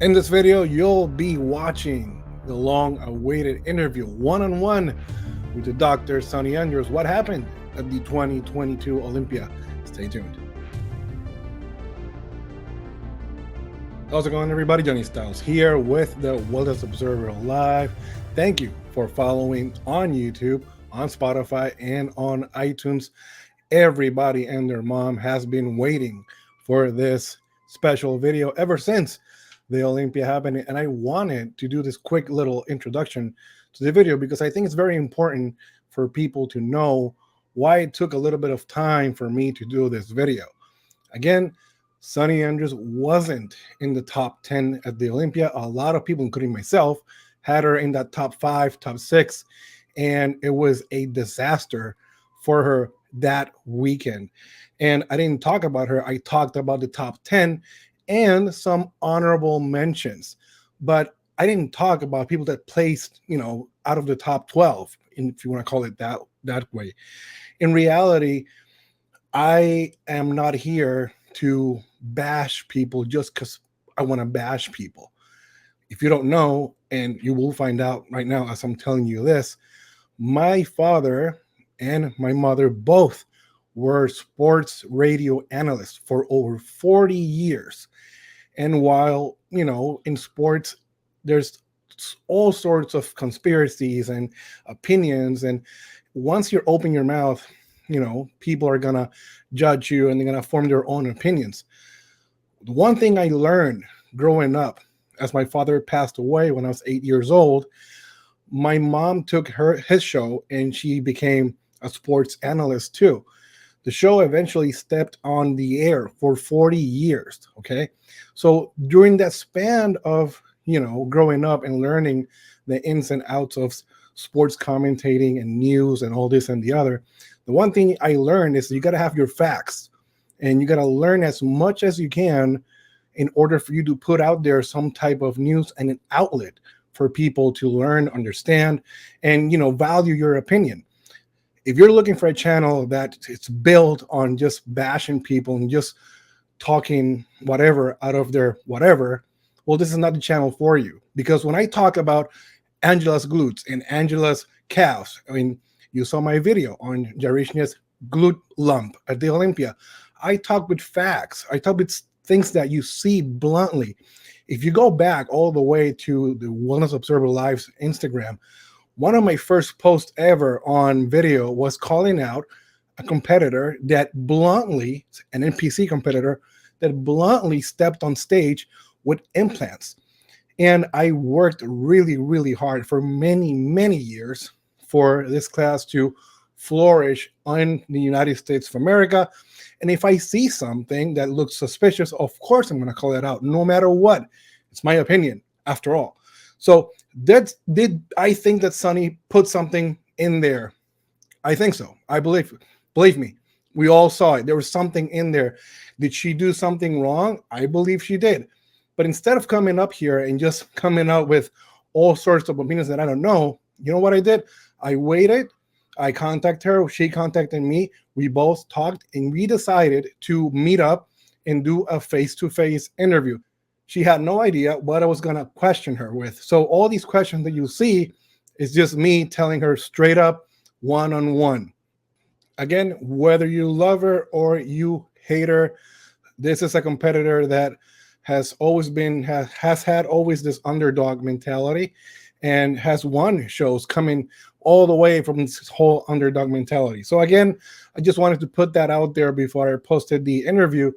In this video, you'll be watching the long-awaited interview one-on-one with the Dr. Sonny Andrews. What happened at the 2022 Olympia? Stay tuned. How's it going, everybody? Johnny Styles here with the Wellness Observer Live. Thank you for following on YouTube, on Spotify, and on iTunes. Everybody and their mom has been waiting for this special video ever since the Olympia happened, and I wanted to do this quick little introduction to the video because I think it's very important for people to know why it took a little bit of time for me to do this video. Again, Sonny Andrews wasn't in the top 10 at the Olympia. A lot of people, including myself, had her in that top 5, top 6, and it was a disaster for her that weekend. And I didn't talk about her. I talked about the top 10 and some honorable mentions, but I didn't talk about people that placed, out of the top 12, if you want to call it that way. In reality, I am not here to bash people just because I want to bash people. If you don't know, and you will find out right now as I'm telling you this, my father and my mother both were sports radio analysts for over 40 years. And while, in sports, there's all sorts of conspiracies and opinions. And once you open your mouth, people are going to judge you and they're going to form their own opinions. The one thing I learned growing up, as my father passed away when I was 8 years old, my mom took his show and she became a sports analyst too. The show eventually stepped on the air for 40 years. Okay. So during that span of, growing up and learning the ins and outs of sports commentating and news and all this and the other, the one thing I learned is you got to have your facts and you got to learn as much as you can in order for you to put out there some type of news and an outlet for people to learn, understand, and, value your opinion. If you're looking for a channel that it's built on just bashing people and just talking whatever out of their whatever, well, this is not the channel for you. Because when I talk about Angela's glutes and Angela's calves, you saw my video on Jarishnia's glute lump at the Olympia. I talk with facts. I talk with things that you see bluntly. If you go back all the way to the Wellness Observer Live's Instagram, one of my first posts ever on video was calling out a competitor that bluntly, an NPC competitor, that bluntly stepped on stage with implants. And I worked really, really hard for many, many years for this class to flourish in the United States of America. And if I see something that looks suspicious, of course I'm going to call it out, no matter what. It's my opinion, after all. So did I think that Sonny put something in there? I think so. I believe me. We all saw it. There was something in there. Did she do something wrong? I believe she did. But instead of coming up here and just coming out with all sorts of opinions that I don't know, you know what I did? I waited. I contacted her. She contacted me. We both talked and we decided to meet up and do a face-to-face interview. She had no idea what I was going to question her with. So all these questions that you see is just me telling her straight up one-on-one. Again, whether you love her or you hate her, this is a competitor that has always been, has had always this underdog mentality and has won shows coming all the way from this whole underdog mentality. So again, I just wanted to put that out there before I posted the interview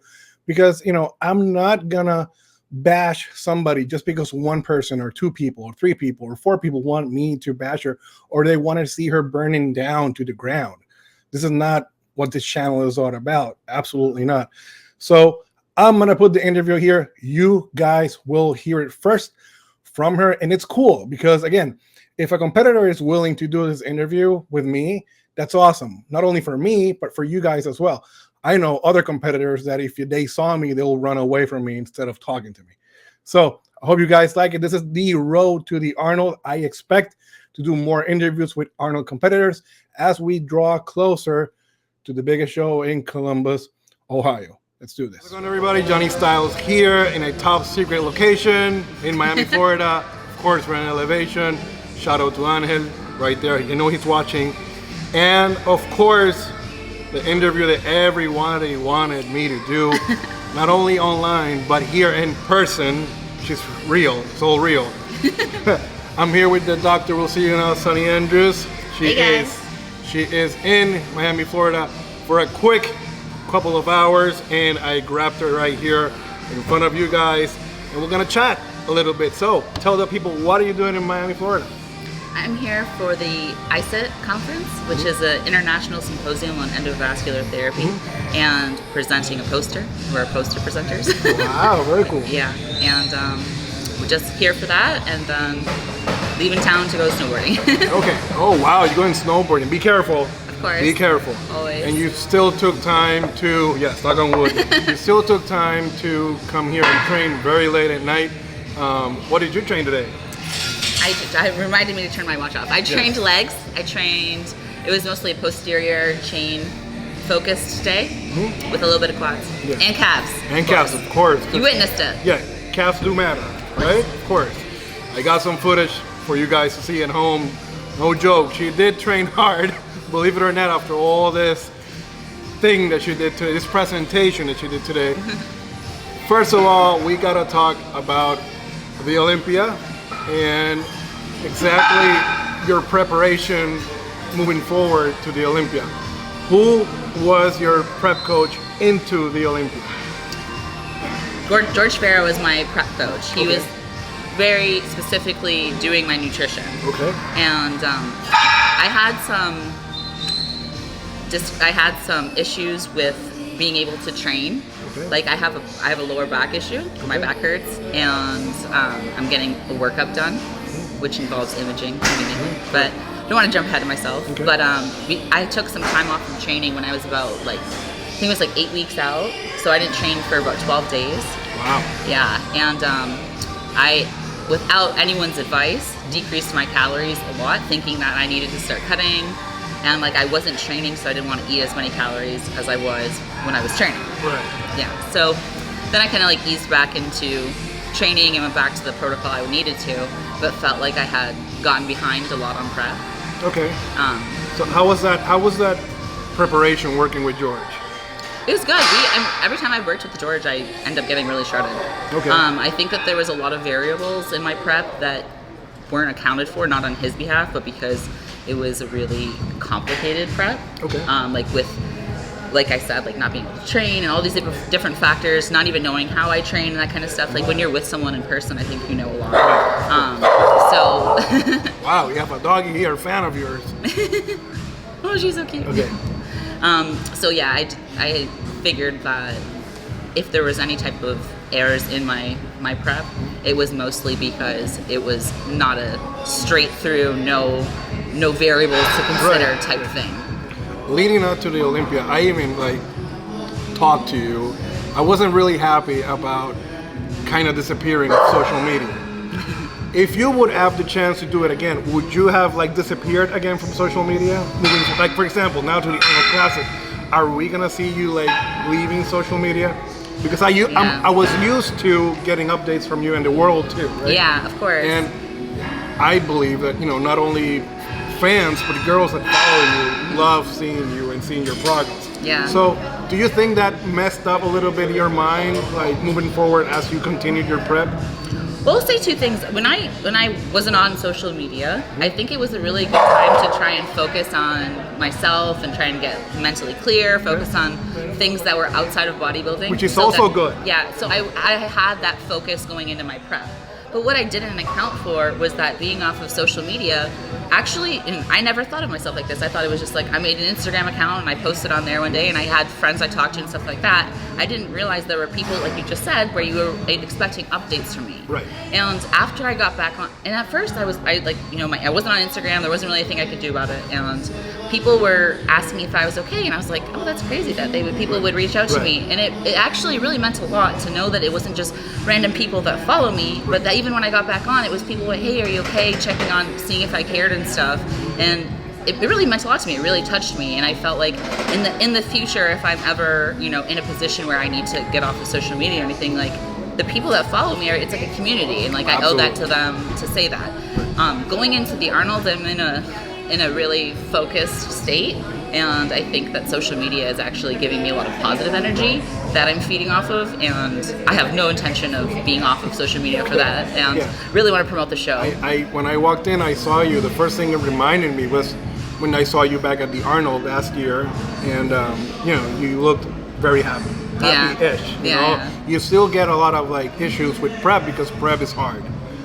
because, I'm not going to bash somebody just because one person or two people or three people or four people want me to bash her or they want to see her burning down to the ground. This is not what this channel is all about. Absolutely not. So I'm going to put the interview here. You guys will hear it first from her. And it's cool because, again, if a competitor is willing to do this interview with me, that's awesome. Not only for me, but for you guys as well. I know other competitors that if they saw me, they'll run away from me instead of talking to me. So I hope you guys like it. This is the road to the Arnold. I expect to do more interviews with Arnold competitors as we draw closer to the biggest show in Columbus, Ohio. Let's do this. How's it going, everybody? Johnny Styles here in a top secret location in Miami, Florida. Of course, we're in elevation. Shout out to Angel right there. You know he's watching. And of course, the interview that everybody wanted me to do, not only online, but here in person. She's real. It's all real. I'm here with the doctor. We'll see you now, Sunny Andrews. She is in Miami, Florida for a quick couple of hours, and I grabbed her right here in front of you guys, and we're gonna chat a little bit. So tell the people, what are you doing in Miami, Florida? I'm here for the ISET conference, which is an international symposium on endovascular therapy, and presenting a poster. We're poster presenters. Wow, very cool. Yeah, and we're just here for that, and then leaving town to go snowboarding. Okay. Oh wow, you're going snowboarding. Be careful. Of course. Be careful. Always. And you still took time to, yes, knock on wood. You still took time to come here and train very late at night. What did you train today? I reminded me to turn my watch off. I trained legs. It was mostly a posterior chain focused day with a little bit of quads and calves. And calves, of course. You witnessed it. Yeah, calves do matter, right? Of course. I got some footage for you guys to see at home. No joke, she did train hard, believe it or not, after all this thing that she did today, this presentation that she did today. First of all, we gotta talk about the Olympia and exactly your preparation moving forward to the Olympia. Who was your prep coach into the Olympia? George Farrow was my prep coach. He was very specifically doing my nutrition. Okay. And I had some issues with being able to train. Okay. Like I have a lower back issue. My back hurts, and I'm getting a workup done, which involves imaging. But I don't want to jump ahead of myself. Okay. But I took some time off from training when I was about I think it was 8 weeks out. So I didn't train for about 12 days. Wow. Yeah, and I, without anyone's advice, decreased my calories a lot, thinking that I needed to start cutting. And I wasn't training, so I didn't want to eat as many calories as I was when I was training. Right. Yeah. So then I kind of eased back into training and went back to the protocol I needed to, but felt like I had gotten behind a lot on prep. Okay. So how was that preparation working with George? It was good. Every time I worked with George, I end up getting really shredded. Okay. I think that there was a lot of variables in my prep that weren't accounted for, not on his behalf, but because it was a really complicated prep. Okay. Like I said, not being able to train and all these different factors, not even knowing how I train and that kind of stuff. When you're with someone in person, I think you know a lot. Wow, you have a doggy here, a fan of yours. Oh, she's so cute. Okay. So yeah, I figured that if there was any type of errors in my prep, it was mostly because it was not a straight through, no variables to consider type of thing. Leading up to the Olympia, I even talked to you. I wasn't really happy about kind of disappearing off social media. If you would have the chance to do it again, would you have disappeared again from social media? For example, now to the Arnold Classic, are we gonna see you leaving social media? Because I was used to getting updates from you in the world too, right? Yeah, of course. And I believe that not only fans but girls that follow you love seeing you and seeing your progress. Yeah. So, do you think that messed up a little bit in your mind, moving forward as you continued your prep? Well, I'll say two things. When I wasn't on social media, I think it was a really good time to try and focus on myself and try and get mentally clear, focus on things that were outside of bodybuilding. Which is also good. Yeah, so I had that focus going into my prep. But what I didn't account for was that being off of social media, actually, and I never thought of myself like this. I thought it was just I made an Instagram account and I posted on there one day and I had friends I talked to and stuff like that. I didn't realize there were people, like you just said, where you were expecting updates from me. Right. And after I got back on, and at first I wasn't on Instagram. There wasn't really anything I could do about it. And people were asking me if I was okay. And I was like, oh, that's crazy that people would reach out to me. And it actually really meant a lot to know that it wasn't just random people that follow me, but that even when I got back on, it was people like, hey, are you okay? Checking on, seeing if I cared and stuff. And it really meant a lot to me. It really touched me, and I felt like in the future, if I'm ever, you know, in a position where I need to get off of social media or anything, like the people that follow me it's like a community, and like I owe that to them to say that. Going into the Arnold, I'm in a really focused state, and I think that social media is actually giving me a lot of positive energy that I'm feeding off of, and I have no intention of being off of social media for that, and really want to promote the show. When I walked in, I saw you. The first thing that reminded me was when I saw you back at the Arnold last year, and you know, you looked very happy-ish. You know? You still get a lot of like issues with prep because prep is hard.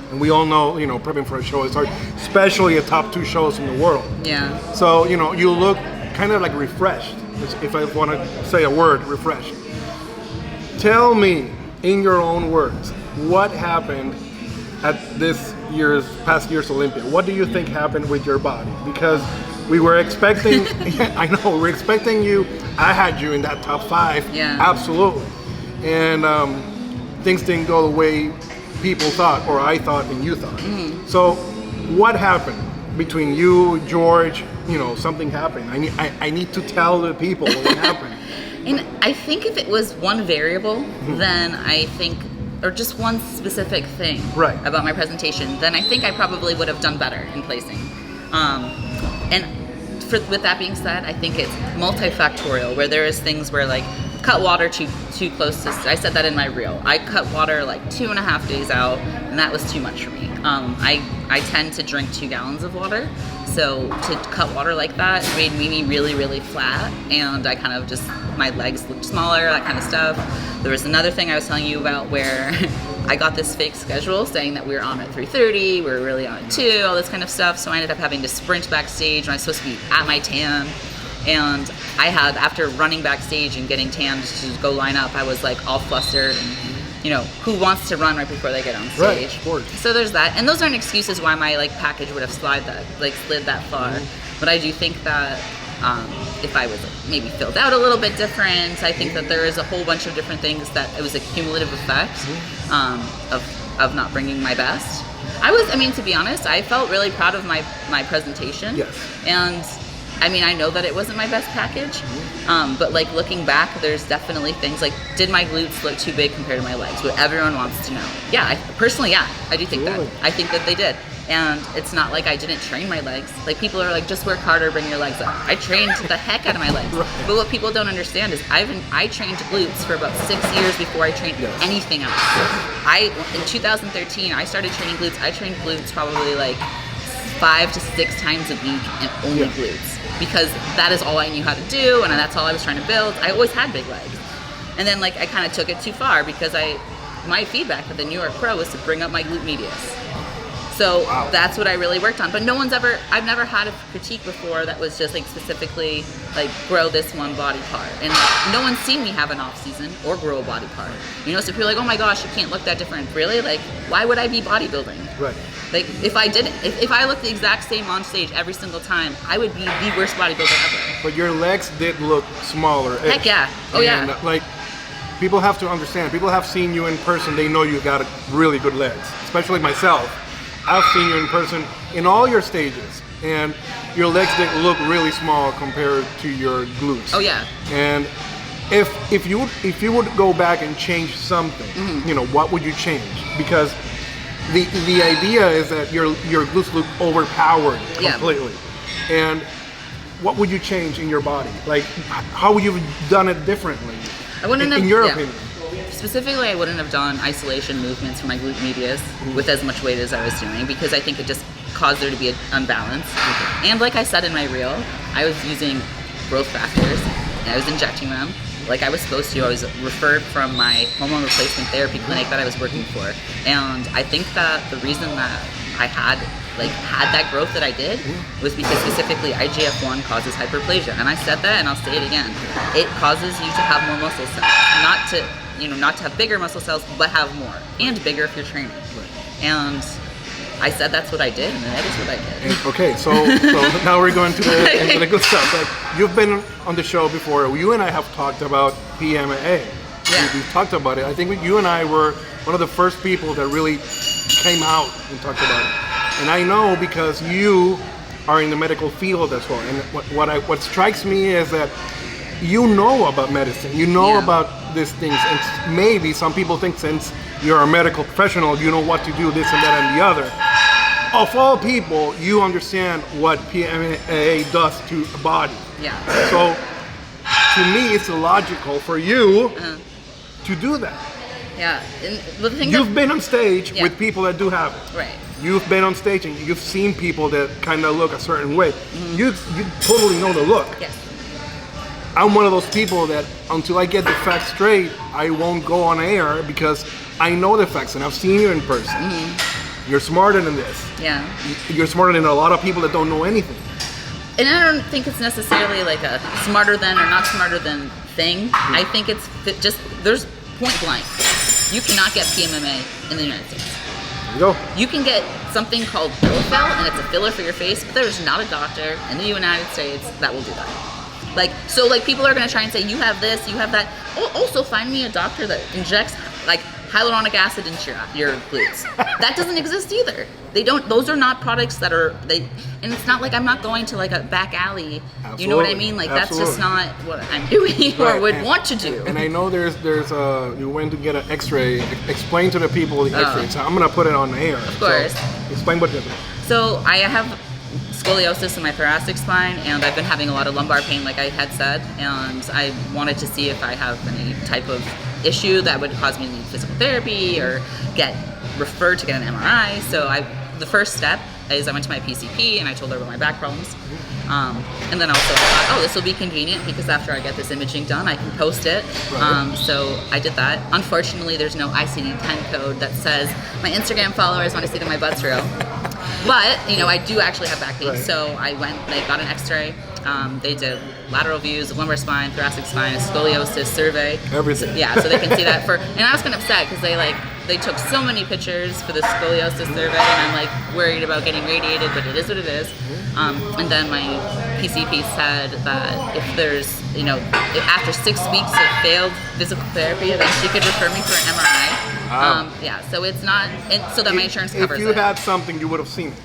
And we all know, you know, prepping for a show is hard, especially the top 2 shows in the world. Yeah. So, you know, you look kind of like refreshed, if I want to say a word, refreshed. Tell me, in your own words, what happened at past year's Olympia? What do you think happened with your body? Because we were expecting, I know, we were expecting you, I had you in that top 5, absolutely. And things didn't go the way people thought, or I thought, and you thought. So what happened between you, George? You know, something happened. I need to tell the people what happened. And I think if it was one variable, then I think, or just one specific thing about my presentation, then I think I probably would have done better in placing. With that being said, I think it's multifactorial, where there is things where like cut water too close to, I said that in my reel. I cut water like 2.5 days out, and that was too much for me. I tend to drink 2 gallons of water, so to cut water like that made me really, really flat, and I kind of just, my legs looked smaller, that kind of stuff. There was another thing I was telling you about where I got this fake schedule saying that we were on at 3:30, we were really on at 2, all this kind of stuff, so I ended up having to sprint backstage when I was supposed to be at my tan. And I had, after running backstage and getting tanned to go line up, I was like all flustered, and you know, who wants to run right before they get on stage? Right, of course. So there's that, and those aren't excuses why my like package would have slid that far. But I do think that if I was like, maybe filled out a little bit different, I think that there is a whole bunch of different things that it was a cumulative effect of not bringing my best. I mean, to be honest, I felt really proud of my presentation. Yes. And I mean, I know that it wasn't my best package, but like looking back, there's definitely things like, did my glutes look too big compared to my legs? What everyone wants to know. Yeah, I do think that. I think that they did. And it's not like I didn't train my legs. Like people are like, just work harder, bring your legs up. I trained the heck out of my legs. But what people don't understand is I trained glutes for about 6 years before I trained anything else. In 2013, I started training glutes. I trained glutes probably like 5 to 6 times a week, and only glutes. Because that is all I knew how to do, and that's all I was trying to build. I always had big legs. And then like I kind of took it too far because my feedback at the New York Pro was to bring up my glute medius. So that's what I really worked on. But I've never had a critique before that was just like specifically like grow this one body part. And no one's seen me have an off season or grow a body part. You know, so people are like, oh my gosh, you can't look that different. Really? Like, why would I be bodybuilding? Right. Like if I looked the exact same on stage every single time, I would be the worst bodybuilder ever. But your legs did look smaller. Heck yeah. Oh yeah. Like, people have to understand, people have seen you in person, they know you got really good legs. Especially myself. I've seen you in person in all your stages, and your legs did look really small compared to your glutes. Oh yeah. And if you would go back and change something, you know, what would you change? Because the idea is that your glutes look overpowered completely. And what would you change in your body? Like, how would you have done it differently? In your opinion? Specifically, I wouldn't have done isolation movements for my glute medius with as much weight as I was doing, because I think it just caused there to be an unbalance. And like I said in my reel, I was using growth factors, and I was injecting them like I was supposed to. I was referred from my hormone replacement therapy clinic that I was working for. And I think that the reason that I had that growth that I did was because specifically IGF-1 causes hyperplasia. And I said that, and I'll say it again. It causes you to have more muscle cells, not to have bigger muscle cells, but have more, and bigger if you're training. And I said that's what I did, and that is what I did. Okay, so now we're going to the good stuff. Like, you've been on the show before. You and I have talked about PMA. Yeah. We've talked about it. I think you and I were one of the first people that really came out and talked about it. And I know because you are in the medical field as well. And what strikes me is that you know about medicine, you know about these things, and maybe some people think since you're a medical professional, you know what to do, this and that and the other. Of all people, you understand what PMA does to a body. Yeah. So to me, it's illogical for you to do that. Yeah. And the thing You've been on stage Yeah. with people that do have it. Right. You've been on stage and you've seen people that kind of look a certain way. You totally know the look. Yes. I'm one of those people that until I get the facts straight, I won't go on air because I know the facts and I've seen you in person. You're smarter than this. Yeah. You're smarter than a lot of people that don't know anything. And I don't think it's necessarily like a smarter than or not smarter than thing. I think it's just, there's point blank. You cannot get PMMA in the United States. There you go. You can get something called Fillafel, and it's a filler for your face, but there's not a doctor in the United States that will do that. Like, so like people are gonna try and say, you have this, you have that. Also find me a doctor that injects like hyaluronic acid into your glutes. That doesn't exist either. They don't, those are not products that are, and it's not like I'm not going to like a back alley. Absolutely. You know what I mean? Like that's just not what I'm doing or would want to do. And I know there's you went to get an X-ray. Explain to the people the X-ray. So I'm gonna put it on the air. Of course. So explain what you're doing. So I have scoliosis in my thoracic spine, and I've been having a lot of lumbar pain, like I had said, and I wanted to see if I have any type of issue that would cause me to need physical therapy or get referred to get an MRI. So the first step is I went to my PCP and I told her about my back problems. And then also I thought, oh, this will be convenient because after I get this imaging done, I can post it. Right. So I did that. Unfortunately, there's no ICD-10 code that says my Instagram followers want to see that my butt's real. But, you know, I do actually have back pain. Right. So I got an X-ray. They did lateral views of lumbar spine, thoracic spine, a scoliosis survey. Everything. So, yeah, so they can see that and I was kind of upset because they took so many pictures for the scoliosis survey, and I'm like worried about getting radiated, but it is what it is. And then my PCP said that if there's, you know, after 6 weeks of failed physical therapy, then she could refer me for an MRI. Wow. Yeah, so it's not, so that my insurance covers it. If you had something, you would have seen it.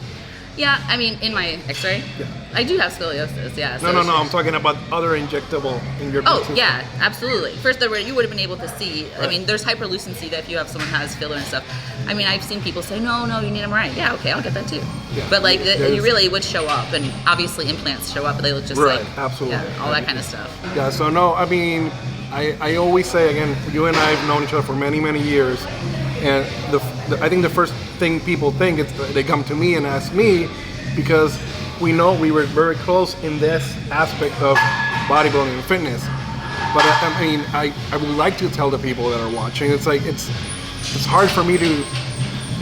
Yeah, I mean, in my X-ray, I do have scoliosis. Yeah. So No. I'm talking about other injectable in your. Oh yeah, absolutely. First, you would have been able to see. Right. I mean, there's hyperlucency that if you have someone who has filler and stuff. I mean, I've seen people say, no, you need MRI. Yeah, okay, I'll get that too. Yeah. But like, you really would show up, and obviously implants show up, but they look just right. like Absolutely. Yeah, all that kind of stuff. Yeah. So no, I mean, I always say again, you and I have known each other for many years, and I think the first thing people think is they come to me and ask me. Because we know we were very close in this aspect of bodybuilding and fitness. But I mean, I would like to tell the people that are watching, it's like, it's hard for me to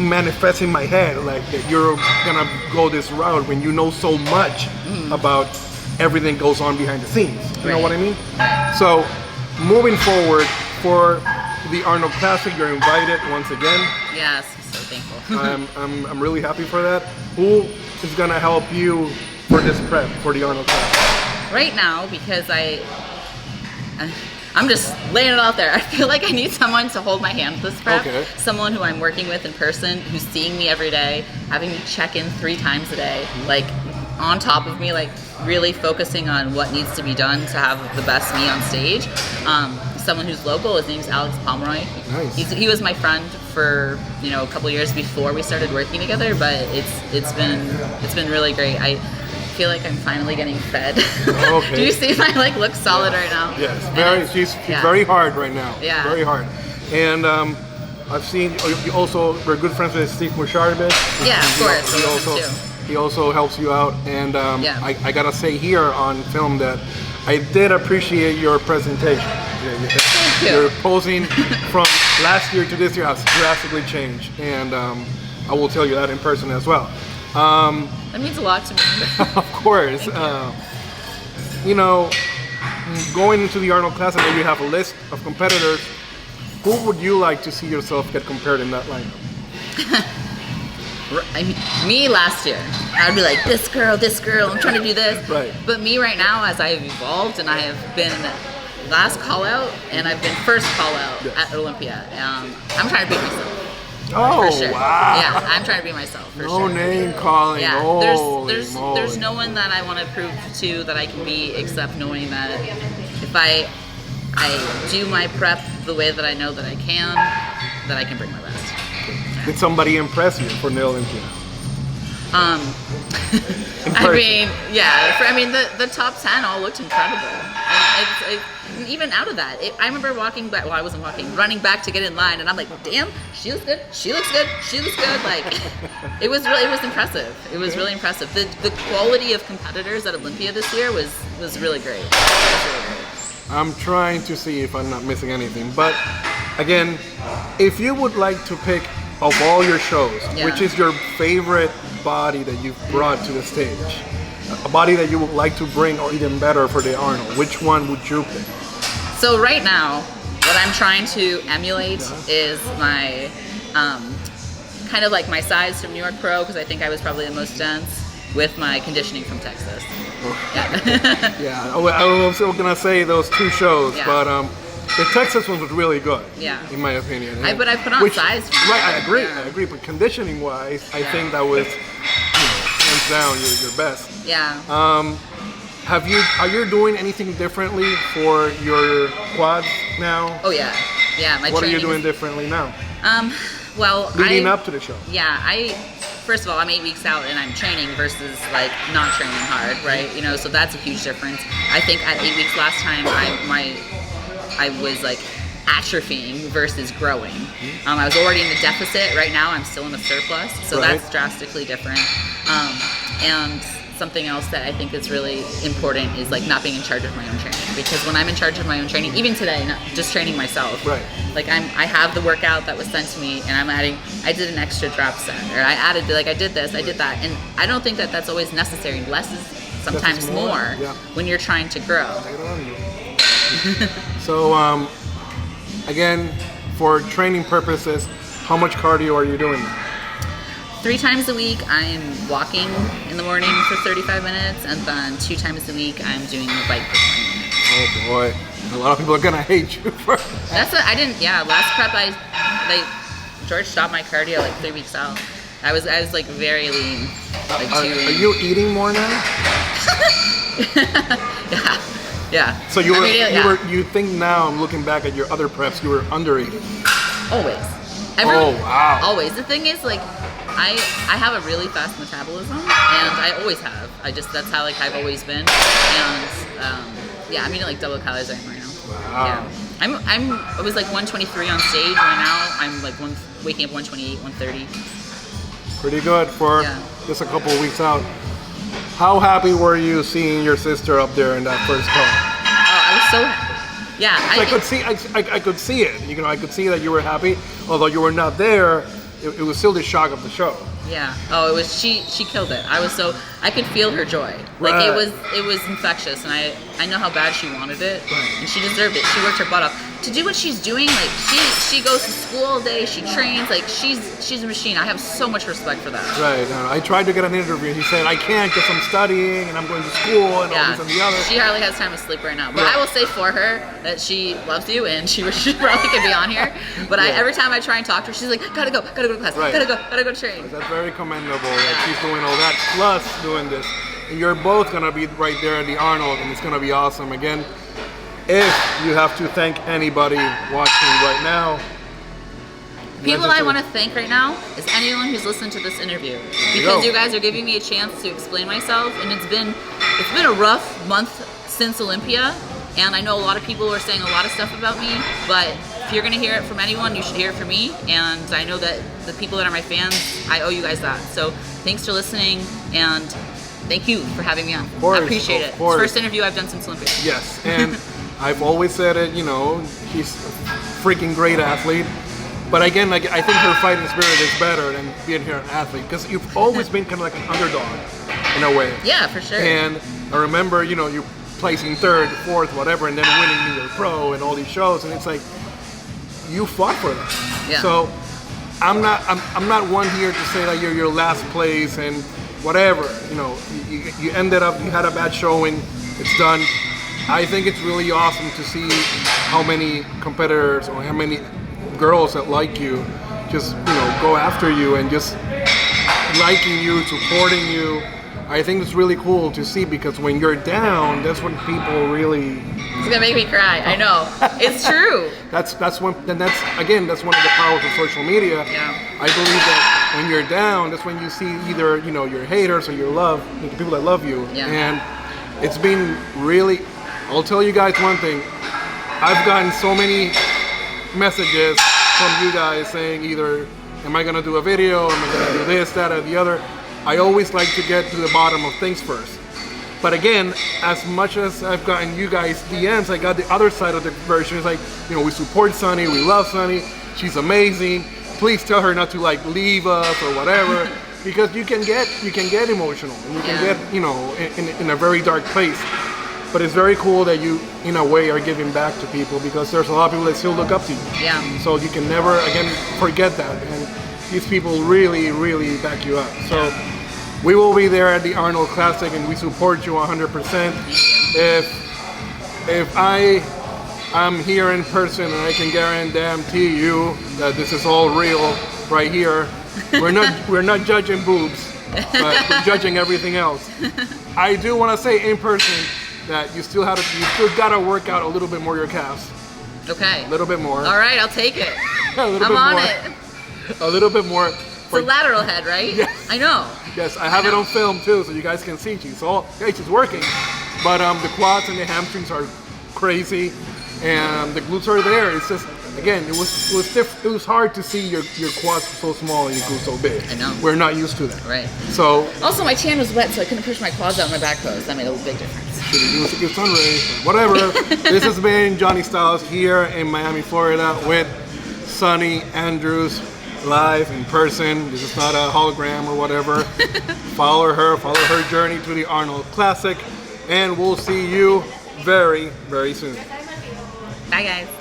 manifest in my head, like that you're gonna go this route when you know so much about everything goes on behind the scenes. You know what I mean? So, moving forward, for the Arnold Classic, you're invited once again. Yes, I'm so thankful. I'm really happy for that. Who is gonna help you for this prep for the Arnold Classic? Right now, because I'm just laying it out there. I feel like I need someone to hold my hand this prep. Okay. Someone who I'm working with in person, who's seeing me every day, having me check in 3 times a day, like on top of me, like really focusing on what needs to be done to have the best me on stage. Someone who's local, his name's Alex Pomeroy. Nice. He was my friend for a couple years before we started working together, but it's been really great. I feel like I'm finally getting fed. Okay. Do you see my look solid right now? Yes, she's very hard right now. Yeah. Very hard. And I've seen you also, we're good friends with Steve Musharbis. Yeah, of course. He also helps you out, and I gotta say here on film that I did appreciate your presentation. Thank you. Your posing from last year to this year has drastically changed, and I will tell you that in person as well. That means a lot to me. Of course. You know, going into the Arnold Classic, you have a list of competitors. Who would you like to see yourself get compared in that lineup? Me last year, I'd be like, this girl, I'm trying to do this. Right. But me right now, as I've evolved and I have been last call out and I've been first call out at Olympia, I'm trying to beat myself. Oh, for sure. wow. Yeah, I'm trying to be myself for No sure. name calling. Yeah, Holy there's moly. no one that I want to prove to that I can be, except knowing that if I do my prep the way that I know that I can bring my best. Did somebody impress you for the Olympia? I mean, yeah. The top 10 all looked incredible. And even out of that, I remember walking back. Well, I wasn't walking, running back to get in line, and I'm like, "Damn, she looks good. She looks good. She looks good." Like, it was impressive. It was really impressive. The quality of competitors at Olympia this year was really great. It was really great. I'm trying to see if I'm not missing anything. But again, if you would like to pick of all your shows, which is your favorite body that you've brought to the stage, a body that you would like to bring, or even better for the Arnold, which one would you pick? So right now, what I'm trying to emulate is my kind of like my size from New York Pro, because I think I was probably the most dense, with my conditioning from Texas. Yeah. Yeah, I was gonna say those two shows, but the Texas one was really good. Yeah. In my opinion. But I put on size. Right, I agree. But conditioning wise, I think that was, hands down, your best. Yeah. Are you doing anything differently for your quads now? Oh yeah. Yeah. What are you doing differently now? Well, leading up to the show. Yeah, first of all, I'm 8 weeks out and I'm training versus like not training hard, right? So that's a huge difference. I think at 8 weeks last time, I was like atrophying versus growing. I was already in the deficit. Right now, I'm still in a surplus, so that's drastically different. And something else that I think is really important is like not being in charge of my own training, because when I'm in charge of my own training, even today, not just training myself, like I have the workout that was sent to me, and I did an extra drop set, or I added, like I did this, I did that, and I don't think that that's always necessary. Less is sometimes more when you're trying to grow. So again, for training purposes, how much cardio are you doing now? 3 times a week, I'm walking in the morning for 35 minutes, and then 2 times a week, I'm doing the bike for 20 minutes. Oh boy, a lot of people are gonna hate you for that. That's what I didn't. Yeah, last prep, George stopped my cardio like 3 weeks out. I was like very lean. Like are you eating more now? Yeah. So you think now, I'm looking back at your other preps, you were under eating. Always. Oh wow. Always. The thing is, like, I have a really fast metabolism, and I always have. That's how I've always been, and I'm eating like double calories right now. Wow. Yeah. I was like 123 on stage. Right now I'm like waking up 128, 130. Pretty good for just a couple of weeks out. How happy were you seeing your sister up there in that first call? Oh, I was so happy. Yeah. I could see it. I could see that you were happy, although you were not there. It was still the shock of the show. Yeah. Oh, it was. She killed it. I could feel her joy. Like it was infectious, and I know how bad she wanted it, and she deserved it. She worked her butt off to do what she's doing. Like she goes to school all day. She trains. Like she's a machine. I have so much respect for that. Right. I tried to get an interview. He said I can't because I'm studying and I'm going to school and all this and the other. She hardly has time to sleep right now. But I will say for her that she loves you, and she probably could be on here. But every time I try and talk to her, she's like, gotta go to class. Right. Gotta go train. That's very commendable that she's doing all that plus doing this. And you're both gonna be right there at the Arnold, and it's gonna be awesome. Again, if you have to thank anybody watching right now, people I want to thank right now is anyone who's listened to this interview, because you guys are giving me a chance to explain myself, and it's been a rough month since Olympia, and I know a lot of people are saying a lot of stuff about me, but if you're gonna hear it from anyone, you should hear it from me, and I know that the people that are my fans, I owe you guys that. So thanks for listening, and thank you for having me on. I appreciate it. It's the first interview I've done since Olympia. Yes, and I've always said it, he's a freaking great athlete. But again, like, I think her fighting spirit is better than being here an athlete, because you've always been kind of like an underdog in a way. Yeah, for sure. And I remember, you placing third, fourth, whatever, and then winning New York Pro and all these shows, and it's like, you fought for that. Yeah. So I'm not one here to say that you're your last place and whatever. You ended up, you had a bad showing, it's done. I think it's really awesome to see how many competitors or how many girls that like you just go after you and just liking you, supporting you. I think it's really cool to see, because when you're down, that's when people really. It's gonna make me cry. I know. It's true. That's one of the powers of social media. Yeah. I believe that when you're down, that's when you see either your haters or your love, the people that love you. Yeah. And it's been really. I'll tell you guys one thing. I've gotten so many messages from you guys saying either, am I gonna do a video? Am I gonna do this, that, or the other? I always like to get to the bottom of things first. But again, as much as I've gotten you guys DMs, I got the other side of the version. It's like, we support Sunny, we love Sunny, she's amazing. Please tell her not to leave us or whatever, because you can get emotional and you can get in a very dark place. But it's very cool that you, in a way, are giving back to people, because there's a lot of people that still look up to you. Yeah. So you can never again forget that, and these people really, really back you up. So. We will be there at the Arnold Classic, and we support you 100%. If I am here in person, and I can guarantee you that this is all real right here. We're not judging boobs, but we're judging everything else. I do want to say in person that you still gotta work out a little bit more your calves. Okay. A little bit more. All right, I'll take it. I'm on it. A little bit more. It's a lateral head, right? Yes. I know. Yes, I have it on film too, so you guys can see she's working. But the quads and the hamstrings are crazy, and the glutes are there. It's just, again, it was hard to see your quads so small and your glutes so big. I know. We're not used to that. Right. So. Also, my tan was wet, so I couldn't push my quads out in my back pose. That made a big difference. Should have used a good sun ray. Whatever. This has been Johnny Styles here in Miami, Florida, with Sunny Andrews. Live in person. This is not a hologram or whatever. Follow her journey to the Arnold Classic, and we'll see you very, very soon. Bye, guys.